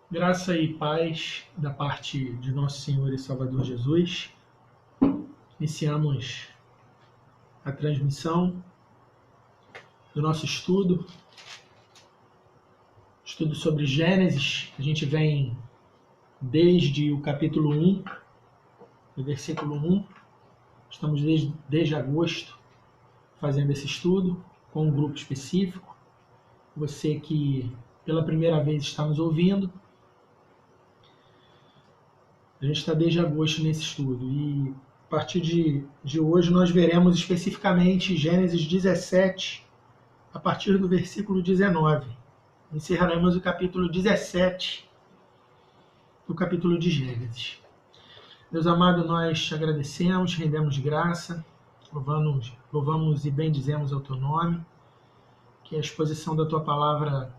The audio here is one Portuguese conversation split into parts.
Graça e paz da parte de nosso Senhor e Salvador Jesus. Iniciamos a transmissão do nosso estudo sobre Gênesis. A gente vem desde o capítulo 1, do versículo 1. Estamos desde agosto fazendo esse estudo com um grupo específico. Você que pela primeira vez está nos ouvindo, a gente está desde agosto nesse estudo e a partir de hoje nós veremos especificamente Gênesis 17, a partir do versículo 19. Encerraremos o capítulo 17 do capítulo de Gênesis. Meus amados, nós te agradecemos, rendemos graça, louvamos e bendizemos ao teu nome, que a exposição da tua palavra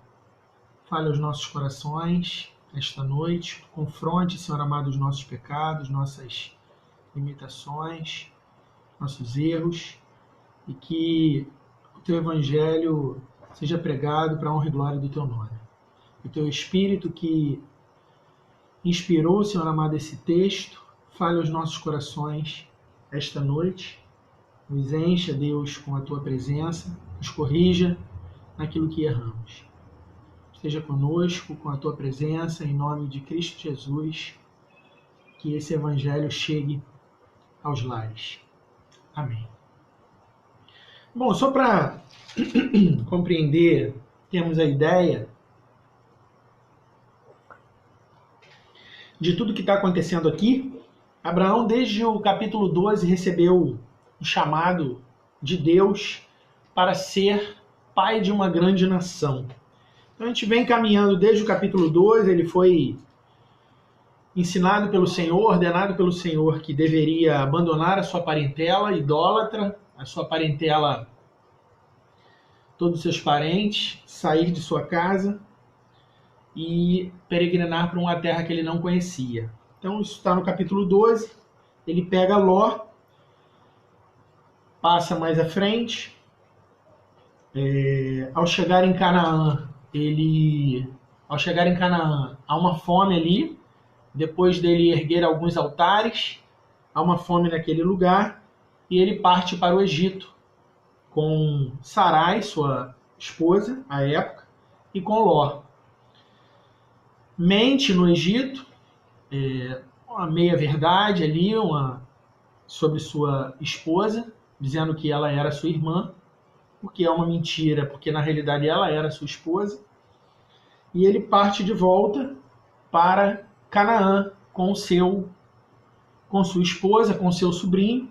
fale aos nossos corações esta noite, confronte, Senhor amado, os nossos pecados, nossas limitações, nossos erros, e que o teu evangelho seja pregado para a honra e glória do teu nome. O teu Espírito que inspirou, Senhor amado, esse texto, fale aos nossos corações esta noite, nos encha, Deus, com a tua presença, nos corrija naquilo que erramos. Esteja conosco com a tua presença, em nome de Cristo Jesus, que esse evangelho chegue aos lares. Amém. Bom, só para compreender, temos a ideia de tudo que está acontecendo aqui. Abraão, desde o capítulo 12, recebeu o chamado de Deus para ser pai de uma grande nação. Então a gente vem caminhando desde o capítulo 12, ele foi ensinado pelo Senhor, ordenado pelo Senhor que deveria abandonar a sua parentela idólatra, a sua parentela, todos os seus parentes, sair de sua casa e peregrinar para uma terra que ele não conhecia. Então isso está no capítulo 12, ele pega Ló, passa mais à frente, ao chegar em Canaã, há uma fome ali, depois dele erguer alguns altares, há uma fome naquele lugar, e ele parte para o Egito, com Sarai, sua esposa, à época, e com Ló. Mente no Egito, uma meia-verdade ali, sobre sua esposa, dizendo que ela era sua irmã, porque é uma mentira, porque na realidade ela era sua esposa. E ele parte de volta para Canaã com sua esposa, com seu sobrinho.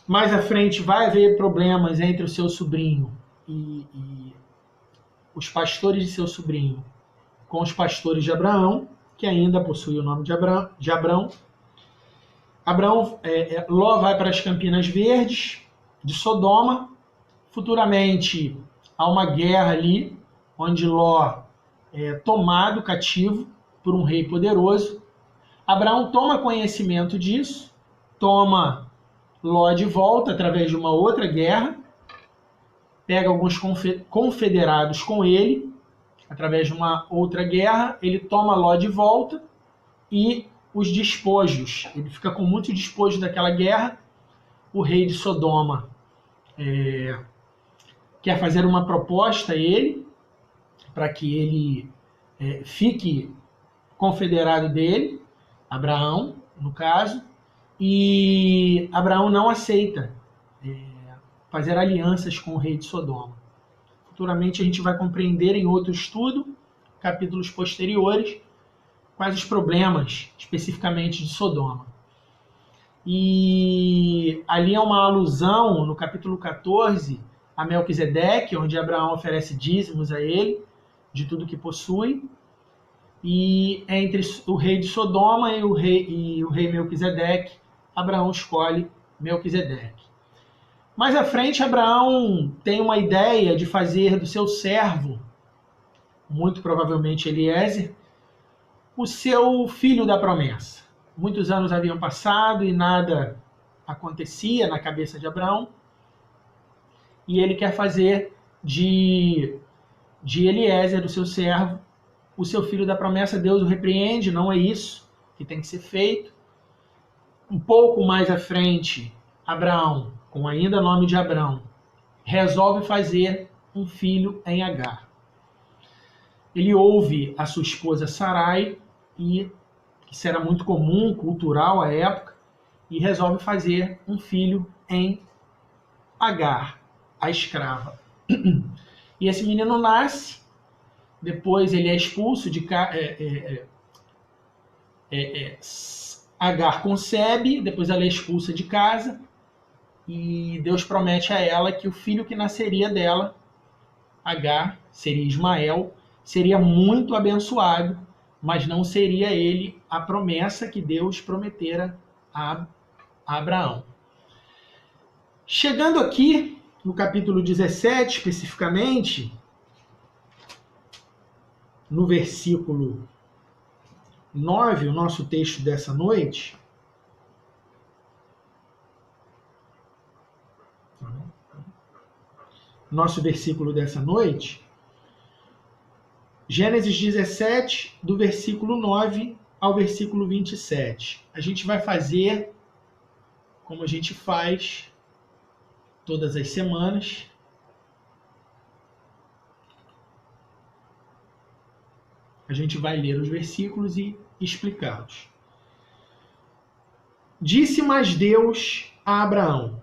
Mais à frente vai haver problemas entre o seu sobrinho e os pastores de seu sobrinho com os pastores de Abraão, que ainda possui o nome de Abrão. Ló vai para as Campinas Verdes de Sodoma. Futuramente há uma guerra ali, onde Ló é tomado cativo por um rei poderoso. Abraão toma conhecimento disso, toma Ló de volta através de uma outra guerra, pega alguns confederados com ele, através de uma outra guerra, ele toma Ló de volta e os despojos. Ele fica com muito despojo daquela guerra. O rei de Sodoma quer fazer uma proposta a ele, para que ele fique confederado dele, Abraão, no caso, e Abraão não aceita fazer alianças com o rei de Sodoma. Futuramente a gente vai compreender em outro estudo, capítulos posteriores, quais os problemas especificamente de Sodoma. E ali é uma alusão, no capítulo 14, a Melquisedeque, onde Abraão oferece dízimos a ele, de tudo que possui, e entre o rei de Sodoma e o rei Melquisedeque, Abraão escolhe Melquisedeque. Mais à frente, Abraão tem uma ideia de fazer do seu servo, muito provavelmente Eliezer, o seu filho da promessa. Muitos anos haviam passado e nada acontecia na cabeça de Abraão, e ele quer fazer de Eliezer, do seu servo, o seu filho da promessa, Deus o repreende, não é isso que tem que ser feito. Um pouco mais à frente, Abraão, com ainda o nome de Abrão, resolve fazer um filho em Agar. Ele ouve a sua esposa Sarai, e isso era muito comum, cultural à época, e resolve fazer um filho em Agar, a escrava. E esse menino nasce, depois ele é expulso de Agar concebe, depois ela é expulsa de casa, e Deus promete a ela que o filho que nasceria dela, Agar, seria Ismael, seria muito abençoado, mas não seria ele a promessa que Deus prometera a Abraão. Chegando aqui, no capítulo 17, especificamente, no versículo 9, o nosso texto dessa noite, nosso versículo dessa noite, Gênesis 17, do versículo 9 ao versículo 27. A gente vai fazer como a gente faz todas as semanas. A gente vai ler os versículos e explicá-los. Disse mais Deus a Abraão: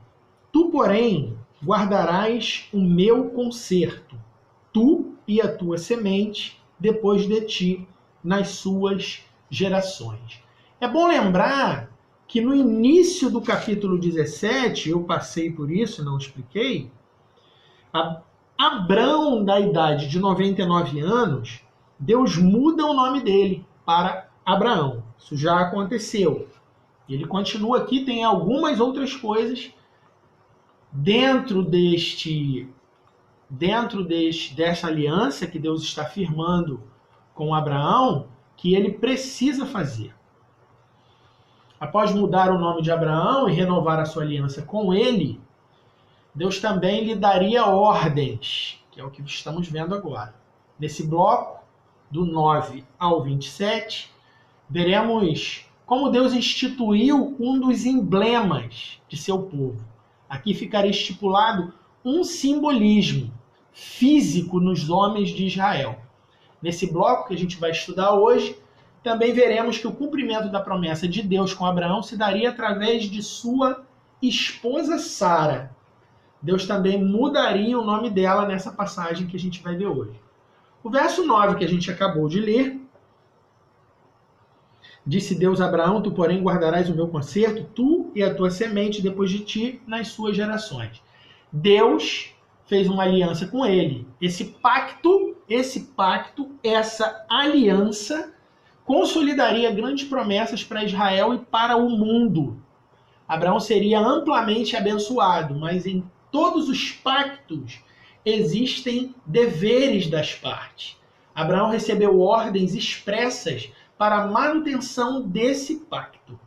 Tu, porém, guardarás o meu concerto, tu e a tua semente, depois de ti, nas suas gerações. É bom lembrar que no início do capítulo 17, eu passei por isso, não expliquei, Abrão, da idade de 99 anos, Deus muda o nome dele para Abraão. Isso já aconteceu. Ele continua aqui, tem algumas outras coisas dentro dessa aliança que Deus está firmando com Abraão, que ele precisa fazer. Após mudar o nome de Abraão e renovar a sua aliança com ele, Deus também lhe daria ordens, que é o que estamos vendo agora. Nesse bloco, do 9 ao 27, veremos como Deus instituiu um dos emblemas de seu povo. Aqui ficaria estipulado um simbolismo físico nos homens de Israel. Nesse bloco que a gente vai estudar hoje, também veremos que o cumprimento da promessa de Deus com Abraão se daria através de sua esposa Sara. Deus também mudaria o nome dela nessa passagem que a gente vai ver hoje. O verso 9 que a gente acabou de ler: Disse Deus a Abraão: Tu, porém, guardarás o meu concerto, tu e a tua semente depois de ti, nas suas gerações. Deus fez uma aliança com ele. Esse pacto, essa aliança consolidaria grandes promessas para Israel e para o mundo. Abraão seria amplamente abençoado, mas em todos os pactos existem deveres das partes. Abraão recebeu ordens expressas para a manutenção desse pacto.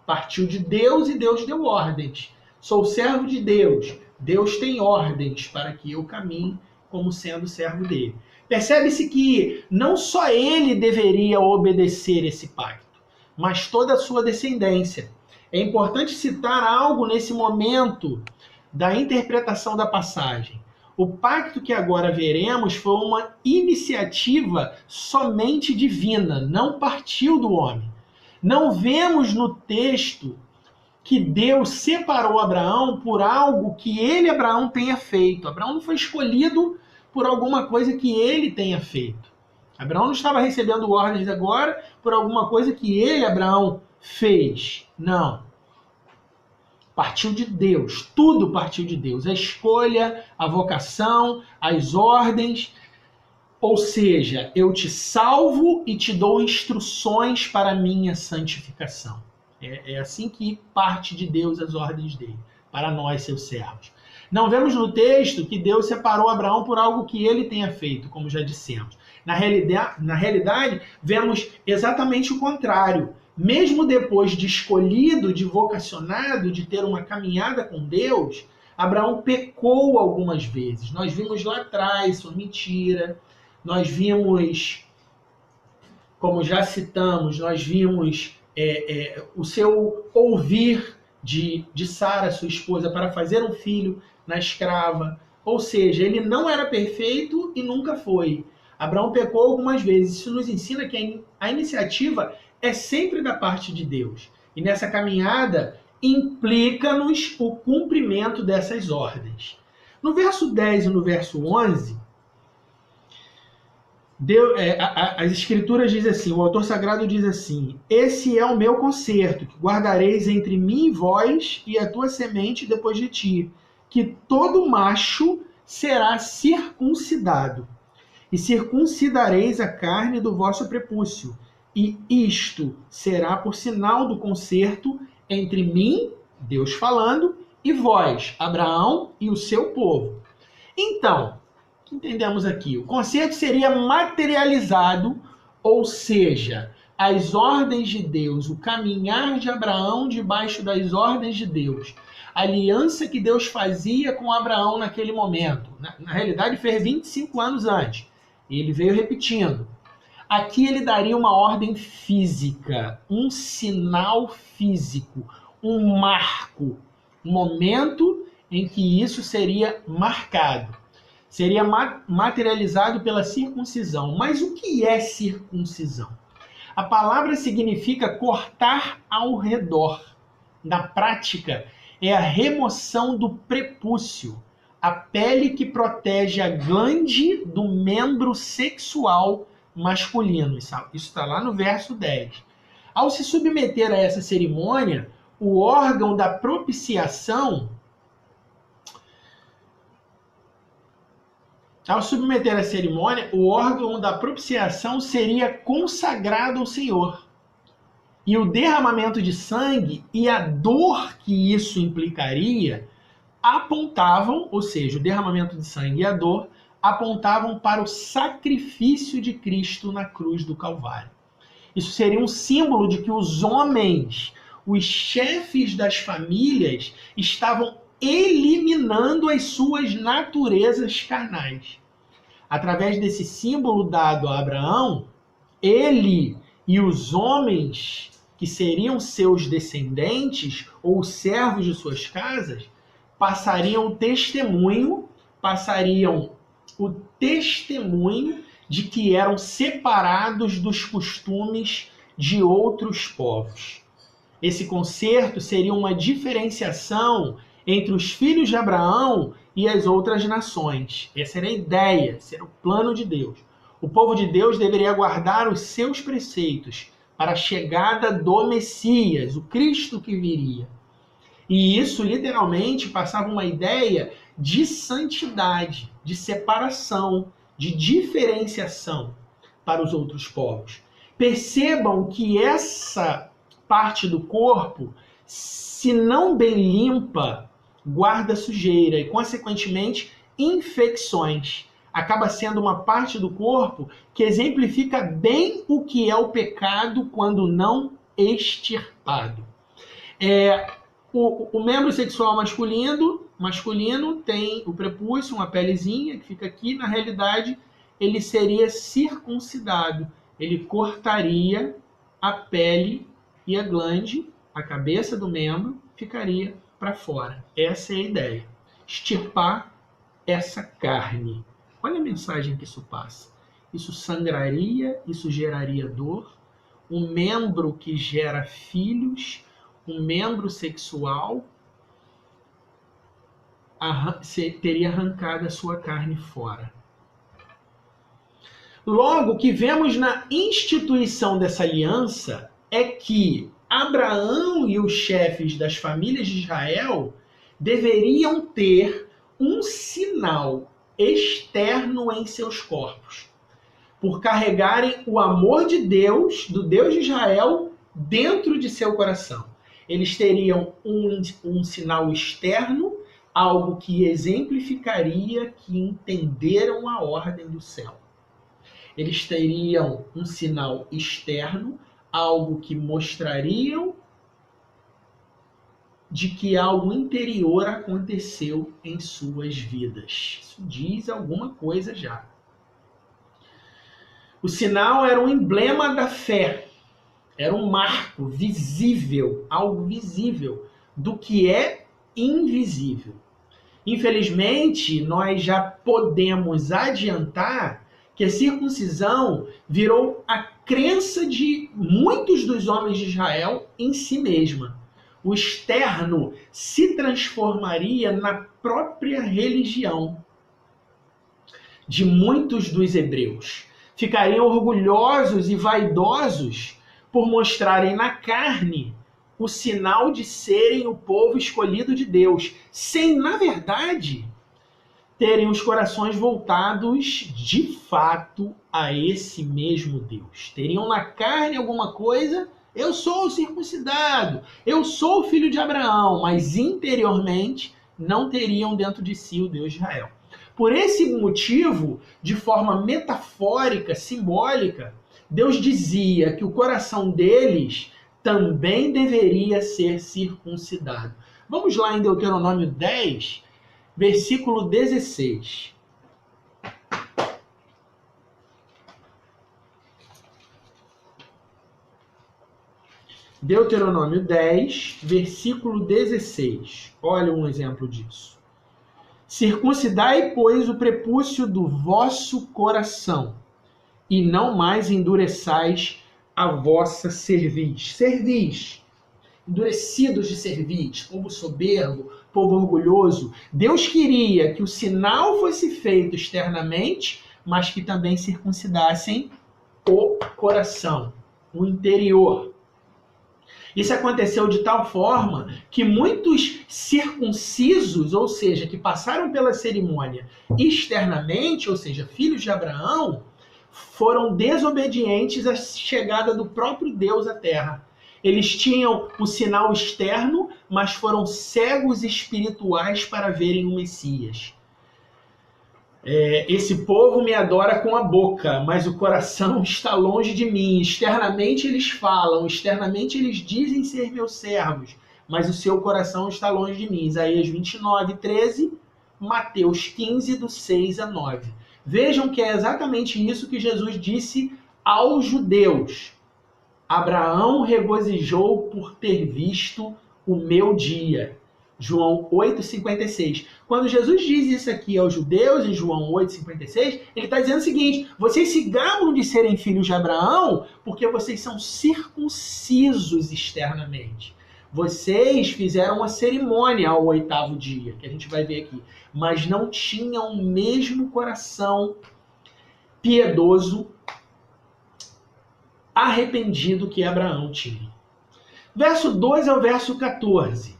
Partiu de Deus e Deus deu ordens. Sou servo de Deus. Deus tem ordens para que eu caminhe como sendo servo dele. Percebe-se que não só ele deveria obedecer esse pacto, mas toda a sua descendência. É importante citar algo nesse momento da interpretação da passagem. O pacto que agora veremos foi uma iniciativa somente divina, não partiu do homem. Não vemos no texto que Deus separou Abraão por algo que ele, Abraão, tenha feito. Abraão não foi escolhido por alguma coisa que ele tenha feito. Abraão não estava recebendo ordens agora por alguma coisa que ele, Abraão, fez. Não. Partiu de Deus, tudo partiu de Deus. A escolha, a vocação, as ordens. Ou seja, eu te salvo e te dou instruções para a minha santificação. É assim que parte de Deus as ordens dele, para nós, seus servos. Não vemos no texto que Deus separou Abraão por algo que ele tenha feito, como já dissemos. Na realidade, vemos exatamente o contrário. Mesmo depois de escolhido, de vocacionado, de ter uma caminhada com Deus, Abraão pecou algumas vezes. Nós vimos lá atrás sua mentira, nós vimos como já citamos, nós vimos o seu ouvir de Sara, sua esposa, para fazer um filho na escrava. Ou seja, ele não era perfeito e nunca foi. Abraão pecou algumas vezes. Isso nos ensina que a iniciativa é sempre da parte de Deus. E nessa caminhada implica-nos o cumprimento dessas ordens. No verso 10 e no verso 11, as escrituras dizem assim, o autor sagrado diz assim: esse é o meu concerto, que guardareis entre mim e vós e a tua semente depois de ti, que todo macho será circuncidado, e circuncidareis a carne do vosso prepúcio, e isto será por sinal do concerto entre mim, Deus falando, e vós, Abraão e o seu povo. Então, o que entendemos aqui? O concerto seria materializado, ou seja, as ordens de Deus, o caminhar de Abraão debaixo das ordens de Deus, a aliança que Deus fazia com Abraão naquele momento. Na realidade, fez 25 anos antes. E ele veio repetindo. Aqui ele daria uma ordem física, um sinal físico, um marco, um momento em que isso seria marcado. Seria materializado pela circuncisão. Mas o que é circuncisão? A palavra significa cortar ao redor. Na prática, é a remoção do prepúcio, a pele que protege a glande do membro sexual masculino. Isso está lá no verso 10. Ao se submeter a essa cerimônia, o órgão da propiciação, o órgão da propiciação seria consagrado ao Senhor. E o derramamento de sangue e a dor que isso implicaria apontavam, ou seja, o derramamento de sangue e a dor apontavam para o sacrifício de Cristo na cruz do Calvário. Isso seria um símbolo de que os homens, os chefes das famílias, estavam eliminando as suas naturezas carnais. Através desse símbolo dado a Abraão, ele e os homens que seriam seus descendentes ou servos de suas casas passariam o testemunho de que eram separados dos costumes de outros povos. Esse concerto seria uma diferenciação entre os filhos de Abraão e as outras nações. Essa era a ideia, esse era o plano de Deus. O povo de Deus deveria guardar os seus preceitos para a chegada do Messias, o Cristo que viria. E isso, literalmente, passava uma ideia de santidade, de separação, de diferenciação para os outros povos. Percebam que essa parte do corpo, se não bem limpa, guarda sujeira e, consequentemente, infecções. Acaba sendo uma parte do corpo que exemplifica bem o que é o pecado quando não extirpado. O membro sexual masculino tem o prepúcio, uma pelezinha que fica aqui. Na realidade, ele seria circuncidado. Ele cortaria a pele e a glande, a cabeça do membro, ficaria para fora. Essa é a ideia. Extirpar essa carne. Olha a mensagem que isso passa. Isso sangraria, isso geraria dor. Um membro que gera filhos, um membro sexual, teria arrancado a sua carne fora. Logo, o que vemos na instituição dessa aliança é que Abraão e os chefes das famílias de Israel deveriam ter um sinal externo em seus corpos, por carregarem o amor de Deus, do Deus de Israel, dentro de seu coração. Eles teriam um sinal externo, algo que exemplificaria que entenderam a ordem do céu. Eles teriam um sinal externo, algo que mostrariam de que algo interior aconteceu em suas vidas. Isso diz alguma coisa já. O sinal era um emblema da fé, era um marco visível, algo visível, do que é invisível. Infelizmente, nós já podemos adiantar que a circuncisão virou a crença de muitos dos homens de Israel em si mesma. O externo se transformaria na própria religião de muitos dos hebreus. Ficariam orgulhosos e vaidosos por mostrarem na carne o sinal de serem o povo escolhido de Deus, sem, na verdade, terem os corações voltados de fato a esse mesmo Deus. Teriam na carne alguma coisa, eu sou o circuncidado, eu sou o filho de Abraão, mas interiormente não teriam dentro de si o Deus de Israel. Por esse motivo, de forma metafórica, simbólica, Deus dizia que o coração deles também deveria ser circuncidado. Vamos lá em Deuteronômio 10, versículo 16. Deuteronômio 10, versículo 16. Olha um exemplo disso. Circuncidai, pois, o prepúcio do vosso coração, e não mais endureçais a vossa cerviz. Cerviz, endurecidos de cerviz, povo soberbo, povo orgulhoso. Deus queria que o sinal fosse feito externamente, mas que também circuncidassem o coração, o interior. Isso aconteceu de tal forma que muitos circuncisos, ou seja, que passaram pela cerimônia externamente, ou seja, filhos de Abraão, foram desobedientes à chegada do próprio Deus à terra. Eles tinham o sinal externo, mas foram cegos espirituais para verem o Messias. Esse povo me adora com a boca, mas o coração está longe de mim. Externamente eles falam, externamente eles dizem ser meus servos, mas o seu coração está longe de mim. Isaías 29, 13, Mateus 15, do 6 a 9. Vejam que é exatamente isso que Jesus disse aos judeus. Abraão regozijou por ter visto o meu dia. João 8,56. Quando Jesus diz isso aqui aos judeus, em João 8,56, ele está dizendo o seguinte: vocês se gabam de serem filhos de Abraão porque vocês são circuncisos externamente. Vocês fizeram uma cerimônia ao 8º dia, que a gente vai ver aqui, mas não tinham o mesmo coração piedoso, arrependido que Abraão tinha. Verso 12 ao verso 14.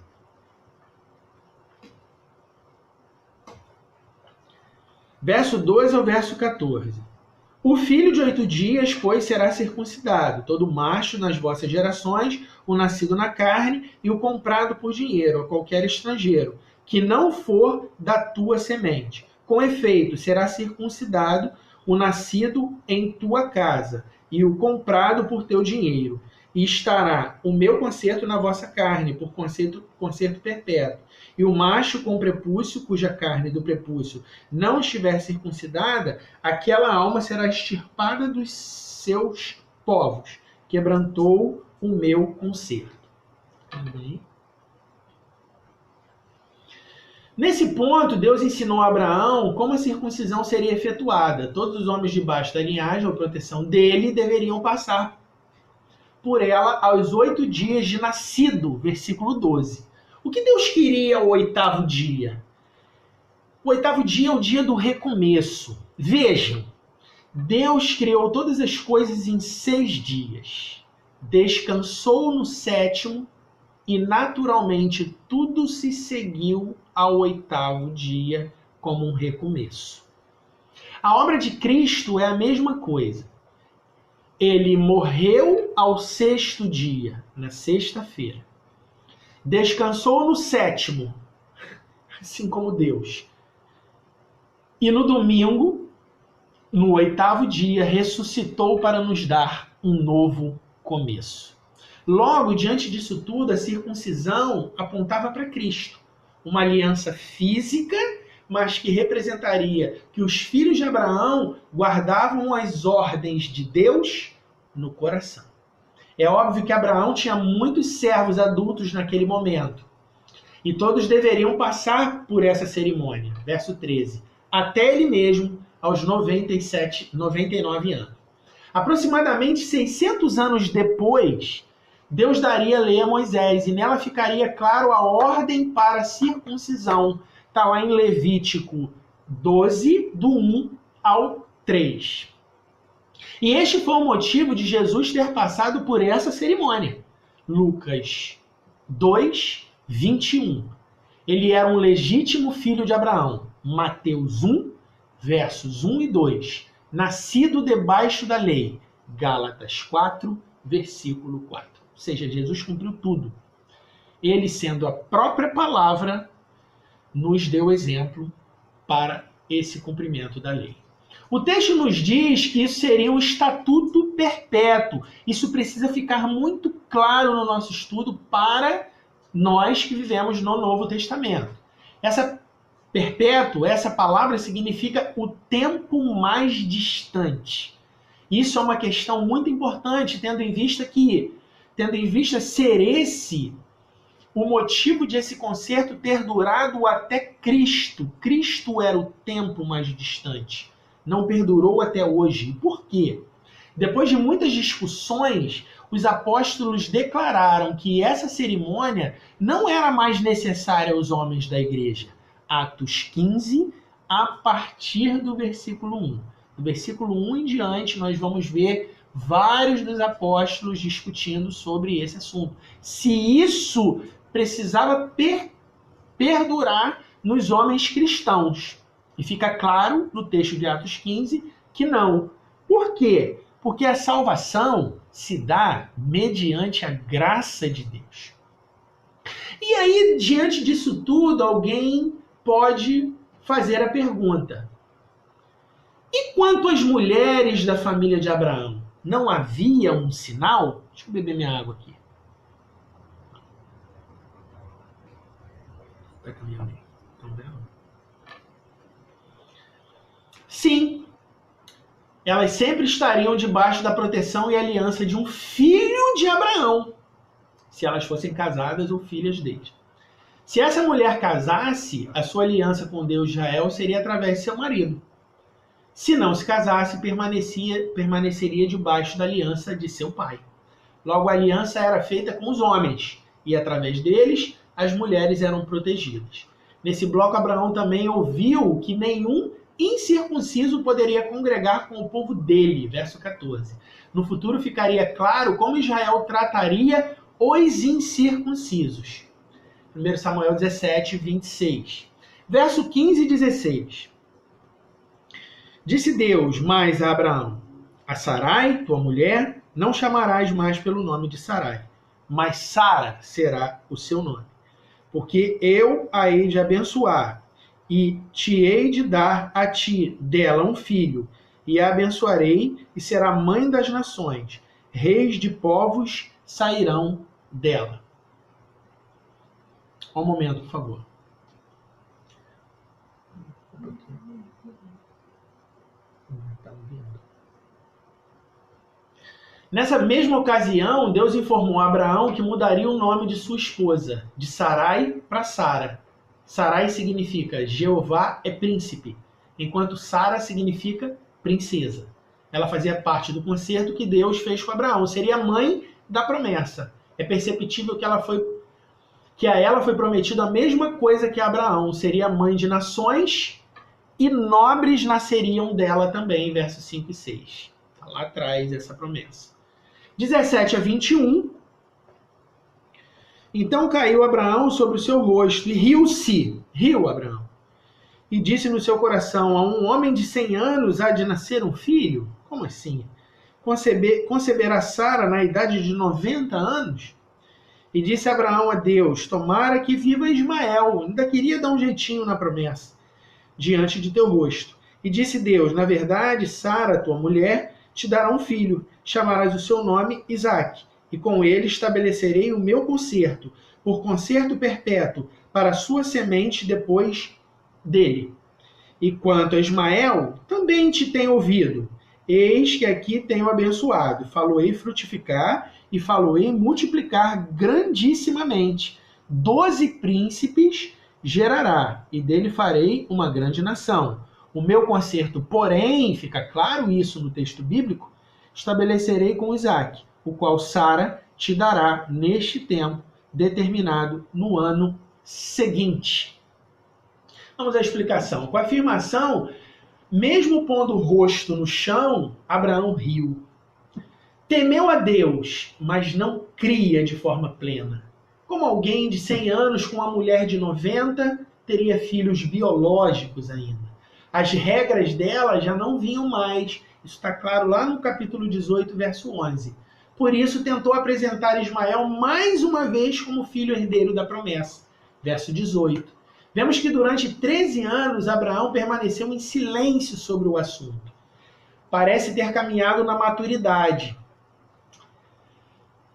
Verso 12 ao verso 14. O filho de 8 dias, pois, será circuncidado, todo macho nas vossas gerações, o nascido na carne e o comprado por dinheiro a qualquer estrangeiro, que não for da tua semente. Com efeito, será circuncidado o nascido em tua casa e o comprado por teu dinheiro. E estará o meu conserto na vossa carne, por conserto perpétuo. E o macho com prepúcio, cuja carne do prepúcio não estiver circuncidada, aquela alma será extirpada dos seus povos. Quebrantou o meu conserto. Também. Nesse ponto, Deus ensinou a Abraão como a circuncisão seria efetuada. Todos os homens debaixo da linhagem ou proteção dele deveriam passar por ela aos 8 dias de nascido, versículo 12. O que Deus queria ao 8º dia? O 8º dia é o dia do recomeço. Vejam, Deus criou todas as coisas em 6 dias. Descansou no 7º e naturalmente tudo se seguiu ao 8º dia como um recomeço. A obra de Cristo é a mesma coisa. Ele morreu ao 6º dia, na sexta-feira. Descansou no 7º, assim como Deus. E no domingo, no 8º dia, ressuscitou para nos dar um novo começo. Logo, diante disso tudo, a circuncisão apontava para Cristo. Uma aliança física, mas que representaria que os filhos de Abraão guardavam as ordens de Deus no coração. É óbvio que Abraão tinha muitos servos adultos naquele momento, e todos deveriam passar por essa cerimônia. Verso 13. Até ele mesmo, aos 99 anos. Aproximadamente 600 anos depois, Deus daria a lei a Moisés, e nela ficaria claro a ordem para a circuncisão. Está lá em Levítico 12, do 1 ao 3. E este foi o motivo de Jesus ter passado por essa cerimônia. Lucas 2, 21. Ele era um legítimo filho de Abraão. Mateus 1, versos 1 e 2. Nascido debaixo da lei. Gálatas 4, versículo 4. Ou seja, Jesus cumpriu tudo. Ele, sendo a própria palavra, nos deu exemplo para esse cumprimento da lei. O texto nos diz que isso seria um estatuto perpétuo. Isso precisa ficar muito claro no nosso estudo para nós que vivemos no Novo Testamento. Essa perpétuo, essa palavra significa o tempo mais distante. Isso é uma questão muito importante, tendo em vista ser esse o motivo de esse concerto ter durado até Cristo. Cristo era o tempo mais distante. Não perdurou até hoje. Por quê? Depois de muitas discussões, os apóstolos declararam que essa cerimônia não era mais necessária aos homens da igreja. Atos 15, a partir do versículo 1. Do versículo 1 em diante, nós vamos ver vários dos apóstolos discutindo sobre esse assunto. Se isso precisava perdurar nos homens cristãos. E fica claro no texto de Atos 15 que não. Por quê? Porque a salvação se dá mediante a graça de Deus. E aí, diante disso tudo, alguém pode fazer a pergunta: e quanto às mulheres da família de Abraão? Não havia um sinal? Deixa eu beber minha água aqui. Vai caminhar bem. Então, sim, elas sempre estariam debaixo da proteção e aliança de um filho de Abraão, se elas fossem casadas ou filhas dele. Se essa mulher casasse, a sua aliança com Deus de Israel seria através de seu marido. Se não se casasse, permaneceria debaixo da aliança de seu pai. Logo, a aliança era feita com os homens, e através deles, as mulheres eram protegidas. Nesse bloco, Abraão também ouviu que nenhum incircunciso poderia congregar com o povo dele, verso 14. No futuro ficaria claro como Israel trataria os incircuncisos. 1 Samuel 17, 26. Verso 15 e 16. Disse Deus mais a Abraão: a Sarai, tua mulher, não chamarás mais pelo nome de Sarai, mas Sara será o seu nome. Porque eu a hei de abençoar, e te hei de dar a ti dela um filho, e a abençoarei, e será mãe das nações. Reis de povos sairão dela. Um momento, por favor. Nessa mesma ocasião, Deus informou a Abraão que mudaria o nome de sua esposa, de Sarai para Sara. Sarai significa Jeová é príncipe, enquanto Sara significa princesa. Ela fazia parte do concerto que Deus fez com Abraão, seria a mãe da promessa. É perceptível que a ela foi prometido a mesma coisa que a Abraão, seria mãe de nações e nobres nasceriam dela também, versos 5 e 6. Está lá atrás essa promessa. 17 a 21. Então caiu Abraão sobre o seu rosto e riu Abraão. E disse no seu coração: a um homem de 100 anos há de nascer um filho? Como assim? Conceberá Sara na idade de 90 anos? E disse Abraão a Deus: tomara que viva Ismael. Ainda queria dar um jeitinho na promessa, diante de teu rosto. E disse Deus: na verdade, Sara, tua mulher, te dará um filho. Chamarás o seu nome Isaque, e com ele estabelecerei o meu concerto, por concerto perpétuo, para a sua semente depois dele. E quanto a Ismael, também te tenho ouvido. Eis que aqui tenho abençoado. Faloei frutificar e faloei multiplicar grandissimamente. 12 príncipes gerará, e dele farei uma grande nação. O meu concerto, porém, fica claro isso no texto bíblico, estabelecerei com Isaque, o qual Sara te dará neste tempo determinado no ano seguinte. Vamos à explicação. Com a afirmação, mesmo pondo o rosto no chão, Abraão riu. Temeu a Deus, mas não cria de forma plena. Como alguém de 100 anos com uma mulher de 90 teria filhos biológicos ainda. As regras dela já não vinham mais. Isso está claro lá no capítulo 18, verso 11. Por isso tentou apresentar Ismael mais uma vez como filho herdeiro da promessa. Verso 18. Vemos que durante 13 anos Abraão permaneceu em silêncio sobre o assunto. Parece ter caminhado na maturidade.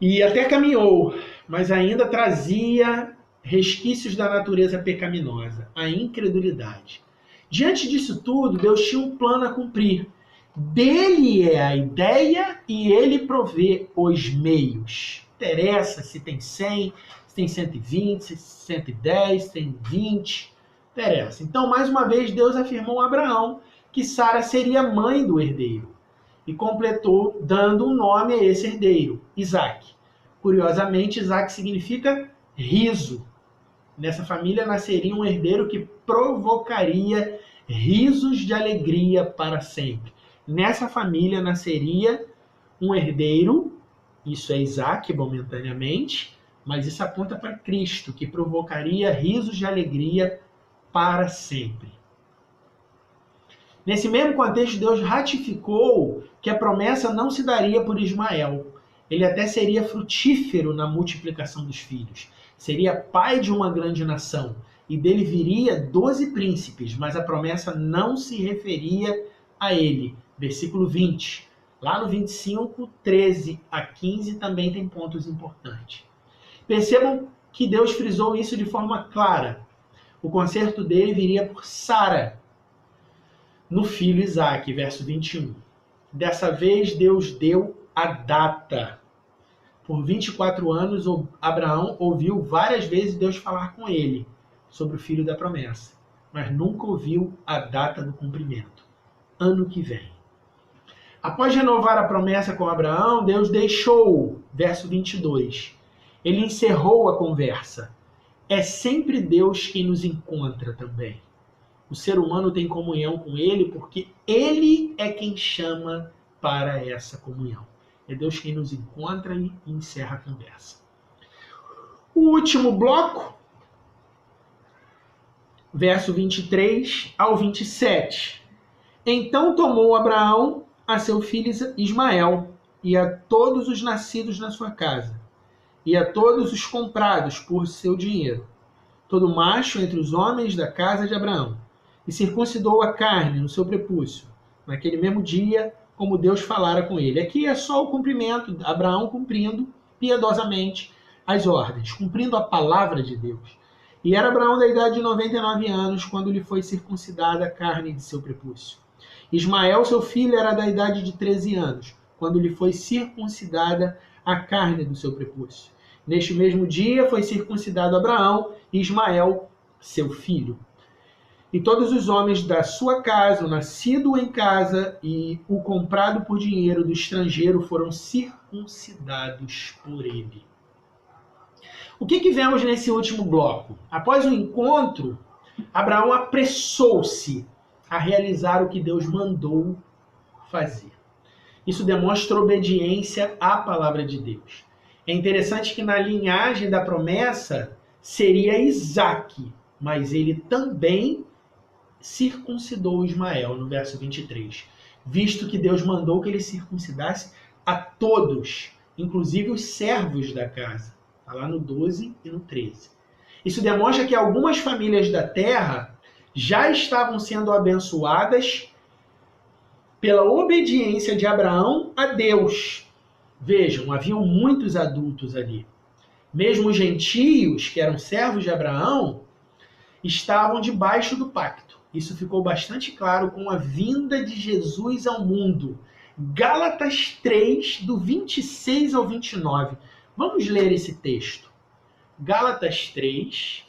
E até caminhou, mas ainda trazia resquícios da natureza pecaminosa, a incredulidade. Diante disso tudo, Deus tinha um plano a cumprir. Dele é a ideia e ele provê os meios. Não interessa se tem 100, se tem 120, se tem 110, se tem 20, interessa. Então, mais uma vez, Deus afirmou a Abraão que Sara seria mãe do herdeiro e completou dando um nome a esse herdeiro, Isaque. Curiosamente, Isaque significa riso. Nessa família nasceria um herdeiro que provocaria risos de alegria para sempre. Nessa família nasceria um herdeiro, isso é Isaque momentaneamente, mas isso aponta para Cristo, que provocaria risos de alegria para sempre. Nesse mesmo contexto, Deus ratificou que a promessa não se daria por Ismael. Ele até seria frutífero na multiplicação dos filhos. Seria pai de uma grande nação. E dele viria 12 príncipes, mas a promessa não se referia a ele. Versículo 20. Lá no 25, 13 a 15 também tem pontos importantes. Percebam que Deus frisou isso de forma clara. O conserto dele viria por Sara, no filho Isaque, verso 21. Dessa vez Deus deu a data. Por 24 anos, Abraão ouviu várias vezes Deus falar com ele sobre o filho da promessa, mas nunca ouviu a data do cumprimento. Ano que vem. Após renovar a promessa com Abraão, Deus deixou, verso 22. Ele encerrou a conversa. É sempre Deus quem nos encontra também. O ser humano tem comunhão com ele porque ele é quem chama para essa comunhão. É Deus quem nos encontra e encerra a conversa. O último bloco, verso 23 ao 27. Então tomou Abraão a seu filho Ismael e a todos os nascidos na sua casa, e a todos os comprados por seu dinheiro, todo macho entre os homens da casa de Abraão, e circuncidou a carne no seu prepúcio, naquele mesmo dia, como Deus falara com ele. Aqui é só o cumprimento, Abraão cumprindo piedosamente as ordens, cumprindo a palavra de Deus. E era Abraão da idade de 99 anos, quando lhe foi circuncidada a carne de seu prepúcio. Ismael, seu filho, era da idade de 13 anos, quando lhe foi circuncidada a carne do seu prepúcio. Neste mesmo dia foi circuncidado Abraão e Ismael, seu filho. E todos os homens da sua casa, o nascido em casa e o comprado por dinheiro do estrangeiro foram circuncidados por ele. O que vemos nesse último bloco? Após o encontro, Abraão apressou-se a realizar o que Deus mandou fazer. Isso demonstra obediência à palavra de Deus. É interessante que na linhagem da promessa seria Isaque, mas ele também circuncidou Ismael, no verso 23, visto que Deus mandou que ele circuncidasse a todos, inclusive os servos da casa. Está lá no 12 e no 13. Isso demonstra que algumas famílias da terra já estavam sendo abençoadas pela obediência de Abraão a Deus. Vejam, haviam muitos adultos ali. Mesmo os gentios, que eram servos de Abraão, estavam debaixo do pacto. Isso ficou bastante claro com a vinda de Jesus ao mundo. Gálatas 3, do 26 ao 29. Vamos ler esse texto. Gálatas 3,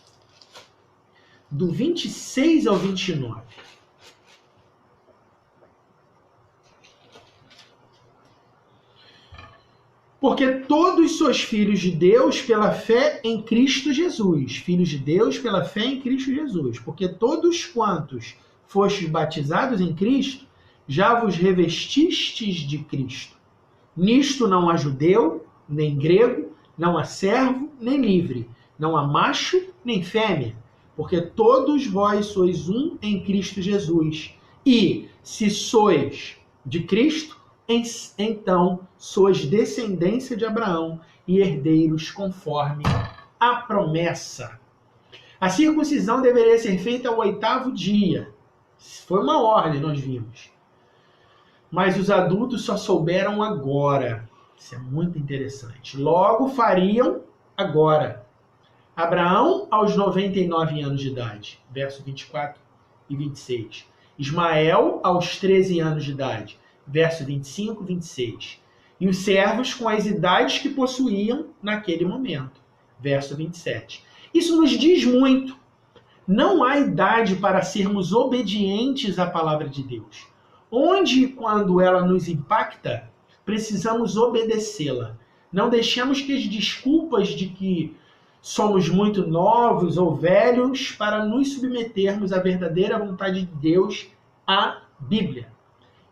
do 26 ao 29. Porque todos sois filhos de Deus pela fé em Cristo Jesus. Filhos de Deus pela fé em Cristo Jesus. Porque todos quantos fostes batizados em Cristo, já vos revestistes de Cristo. Nisto não há judeu, nem grego, não há servo, nem livre, não há macho, nem fêmea, porque todos vós sois um em Cristo Jesus. E, se sois de Cristo, então sois descendência de Abraão e herdeiros conforme a promessa. A circuncisão deveria ser feita ao 8º dia. Foi uma ordem, nós vimos. Mas os adultos só souberam agora. Isso é muito interessante. Logo fariam agora. Abraão aos 99 anos de idade, verso 24 e 26. Ismael aos 13 anos de idade, verso 25 e 26. E os servos com as idades que possuíam naquele momento, verso 27. Isso nos diz muito. Não há idade para sermos obedientes à palavra de Deus. Onde e quando ela nos impacta, precisamos obedecê-la. Não deixemos que as desculpas de que somos muito novos ou velhos para nos submetermos à verdadeira vontade de Deus, a Bíblia.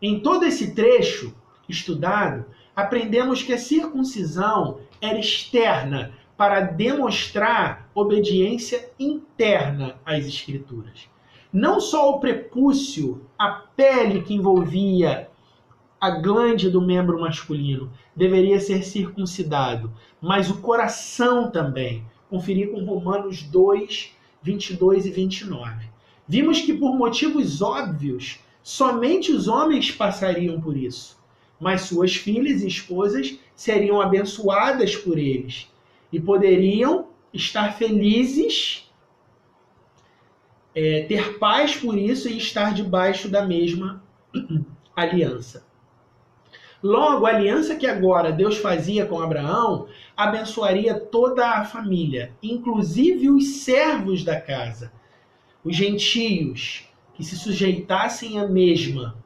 Em todo esse trecho estudado, aprendemos que a circuncisão era externa para demonstrar obediência interna às Escrituras. Não só o prepúcio, a pele que envolvia a glande do membro masculino deveria ser circuncidado, mas o coração também. Conferir com Romanos 2, 22 e 29. Vimos que por motivos óbvios, somente os homens passariam por isso, mas suas filhas e esposas seriam abençoadas por eles e poderiam estar felizes, ter paz por isso e estar debaixo da mesma aliança. Logo, a aliança que agora Deus fazia com Abraão abençoaria toda a família, inclusive os servos da casa, os gentios, que se sujeitassem à mesma.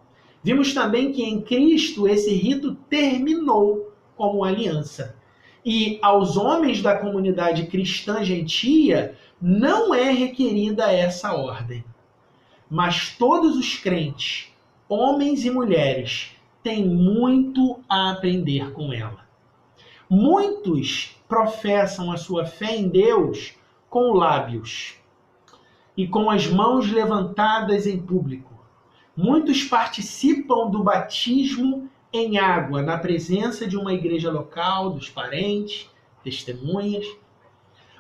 Vimos também que em Cristo esse rito terminou como aliança. E aos homens da comunidade cristã gentia não é requerida essa ordem. Mas todos os crentes, homens e mulheres, têm muito a aprender com ela. Muitos professam a sua fé em Deus com lábios e com as mãos levantadas em público. Muitos participam do batismo em água na presença de uma igreja local, dos parentes, testemunhas.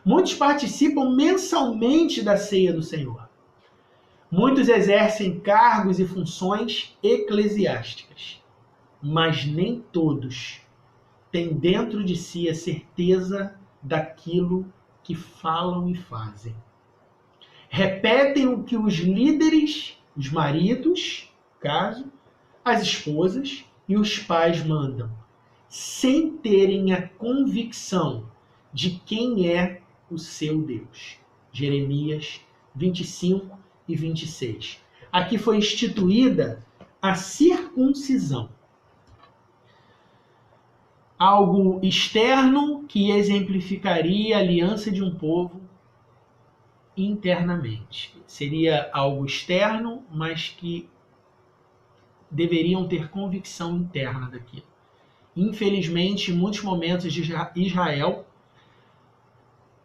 Muitos participam mensalmente da ceia do Senhor. Muitos exercem cargos e funções eclesiásticas, mas nem todos têm dentro de si a certeza daquilo que falam e fazem. Repetem o que os líderes, os maridos, caso, as esposas e os pais mandam, sem terem a convicção de quem é o seu Deus. Jeremias 25 e 26. Aqui foi instituída a circuncisão. Algo externo que exemplificaria a aliança de um povo internamente. Seria algo externo, mas que deveriam ter convicção interna daquilo. Infelizmente, em muitos momentos de Israel,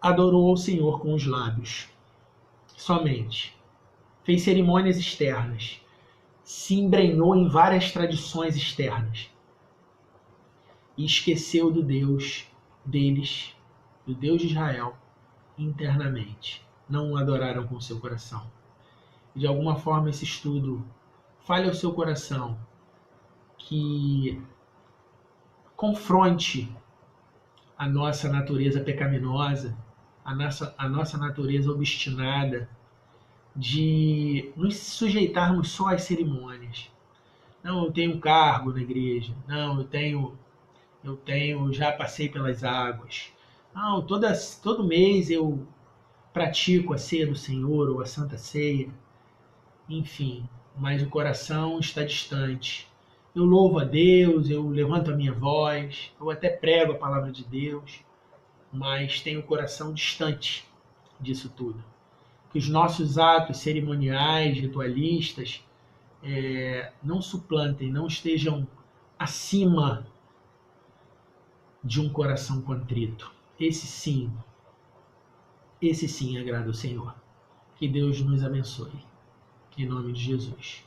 adorou ao Senhor com os lábios, somente. Fez cerimônias externas, se embrenhou em várias tradições externas e esqueceu do Deus deles, do Deus de Israel, internamente. Não o adoraram com seu coração. De alguma forma, esse estudo fale ao seu coração, que confronte a nossa natureza pecaminosa, a nossa natureza obstinada, de nos sujeitarmos só às cerimônias. Não, eu tenho cargo na igreja. Não, já passei pelas águas. Não, todo mês eu pratico a ceia do Senhor ou a Santa Ceia. Enfim, mas o coração está distante. Eu louvo a Deus, eu levanto a minha voz, eu até prego a palavra de Deus, mas tenho o coração distante disso tudo. Que os nossos atos cerimoniais, ritualistas, não suplantem, não estejam acima de um coração contrito. Esse sim agrada o Senhor. Que Deus nos abençoe. Em nome de Jesus.